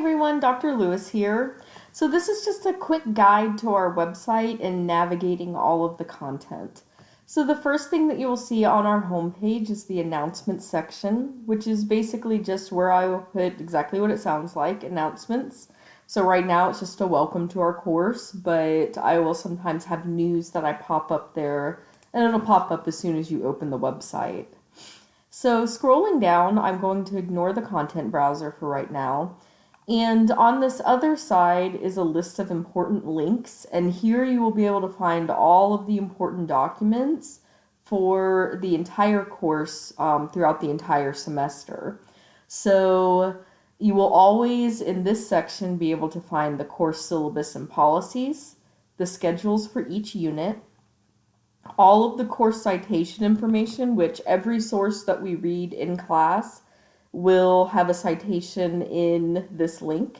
everyone, Dr. Lewis here. So this is just a quick guide to our website and navigating all of the content. So the first thing that you will see on our homepage is the announcements section, which is basically just where I will put exactly what it sounds like, announcements. So right now it's just a welcome to our course, but I will sometimes have news that I pop up there, and it'll pop up as soon as you open the website. So scrolling down, I'm going to ignore the content browser for right now. And on this other side is a list of important links, and here you will be able to find all of the important documents for the entire course throughout the entire semester. So you will always, in this section, be able to find the course syllabus and policies, the schedules for each unit, all of the course citation information, which every source that we read in class will have a citation in this link.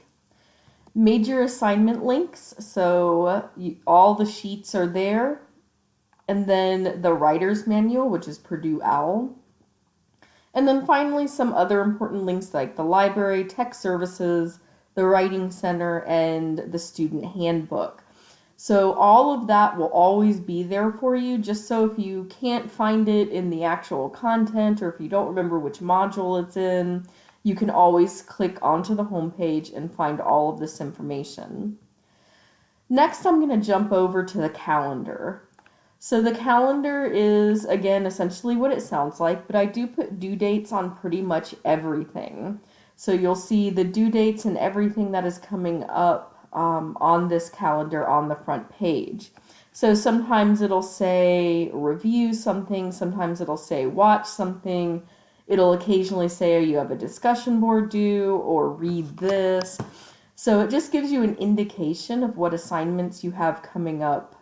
Major assignment links, so all the sheets are there. And then the writer's manual, which is Purdue OWL. And then finally some other important links like the library, tech services, the writing center, and the student handbook. So all of that will always be there for you, just so if you can't find it in the actual content or if you don't remember which module it's in, you can always click onto the homepage and find all of this information. Next, I'm going to jump over to the calendar. So the calendar is, again, essentially what it sounds like, but I do put due dates on pretty much everything. So you'll see the due dates and everything that is coming up on this calendar on the front page. So sometimes it'll say review something, sometimes it'll say watch something, it'll occasionally say you have a discussion board due or read this. So it just gives you an indication of what assignments you have coming up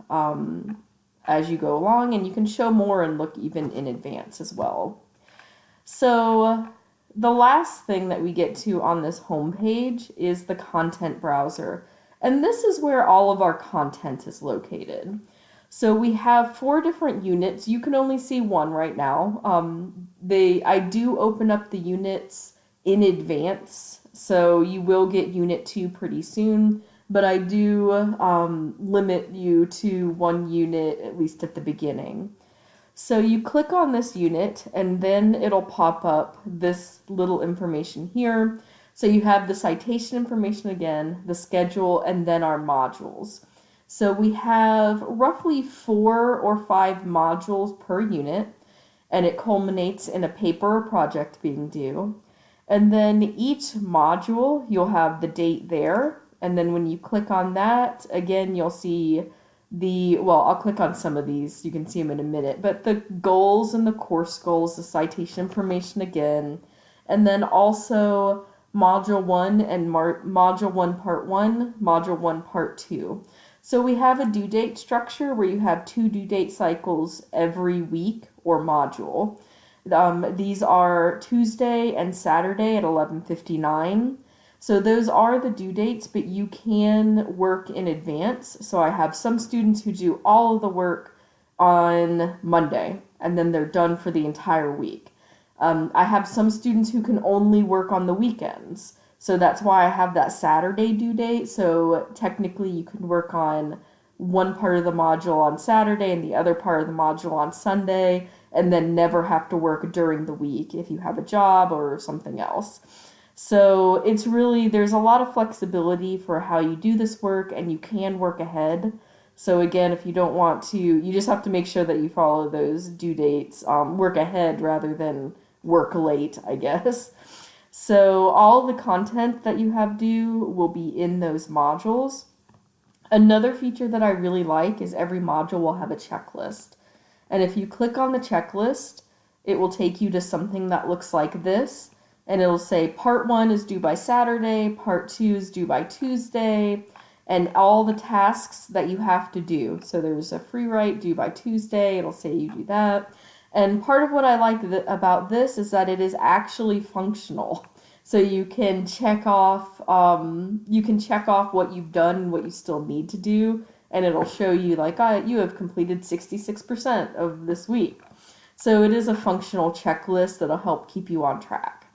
as you go along, and you can show more and look even in advance as well. So the last thing that we get to on this homepage is the content browser. And this is where all of our content is located. So we have 4 different units. You can only see one right now. I do open up the units in advance, so you will get Unit 2 pretty soon, but I do limit you to 1 unit, at least at the beginning. So you click on this unit, and then it'll pop up this little information here. So you have the citation information again, the schedule, and then our modules. So we have roughly 4 or 5 modules per unit, and it culminates in a paper or project being due. And then each module, you'll have the date there, and then when you click on that, again, you'll see I'll click on some of these, you can see them in a minute, but the goals and the course goals, the citation information again, and then also Module 1 and Module 1 Part 1, Module 1 Part 2. So we have a due date structure where you have 2 due date cycles every week or module. These are Tuesday and Saturday at 11:59. So those are the due dates, but you can work in advance. So I have some students who do all of the work on Monday, and then they're done for the entire week. I have some students who can only work on the weekends. So that's why I have that Saturday due date. So technically you can work on one part of the module on Saturday and the other part of the module on Sunday, and then never have to work during the week if you have a job or something else. So it's really, there's a lot of flexibility for how you do this work, and you can work ahead. So again, if you don't want to, you just have to make sure that you follow those due dates, work ahead rather than work late, I guess. So all the content that you have due will be in those modules. Another feature that I really like is every module will have a checklist. And if you click on the checklist, it will take you to something that looks like this. And it'll say Part 1 is due by Saturday, Part 2 is due by Tuesday, and all the tasks that you have to do. So there's a free write due by Tuesday, it'll say you do that. And part of what I like about this is that it is actually functional. So you can check off what you've done and what you still need to do, and it'll show you like, you have completed 66% of this week. So it is a functional checklist that'll help keep you on track.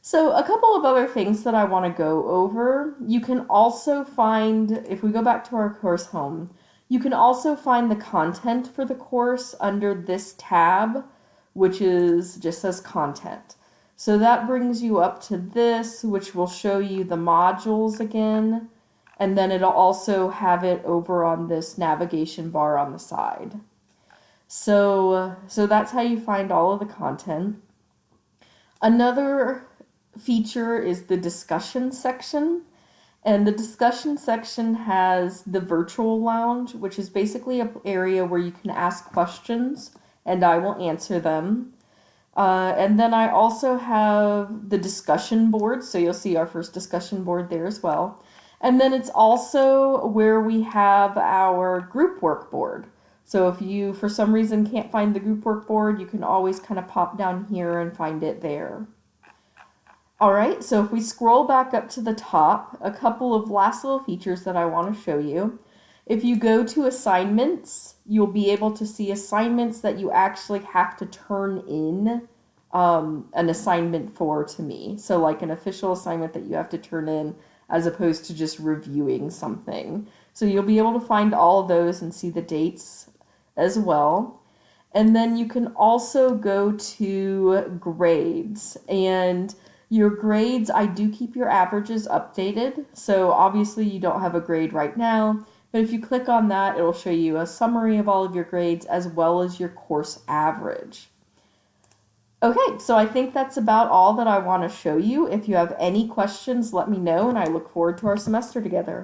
So, a couple of other things that I want to go over. You can also find, if we go back to our course home, you can also find the content for the course under this tab, which is just says content. So that brings you up to this, which will show you the modules again, and then it'll also have it over on this navigation bar on the side. So that's how you find all of the content. Another feature is the discussion section. And the discussion section has the virtual lounge, which is basically an area where you can ask questions and I will answer them. And then I also have the discussion board, so you'll see our first discussion board there as well. And then it's also where we have our group work board. So if you, for some reason, can't find the group work board, you can always kind of pop down here and find it there. All right, so if we scroll back up to the top, a couple of last little features that I want to show you. If you go to assignments, you'll be able to see assignments that you actually have to turn in an assignment for to me. So like an official assignment that you have to turn in as opposed to just reviewing something. So you'll be able to find all of those and see the dates as well. And then you can also go to grades, and your grades, I do keep your averages updated. So obviously you don't have a grade right now, but if you click on that, it'll show you a summary of all of your grades as well as your course average. Okay, so I think that's about all that I want to show you. If you have any questions, let me know, and I look forward to our semester together.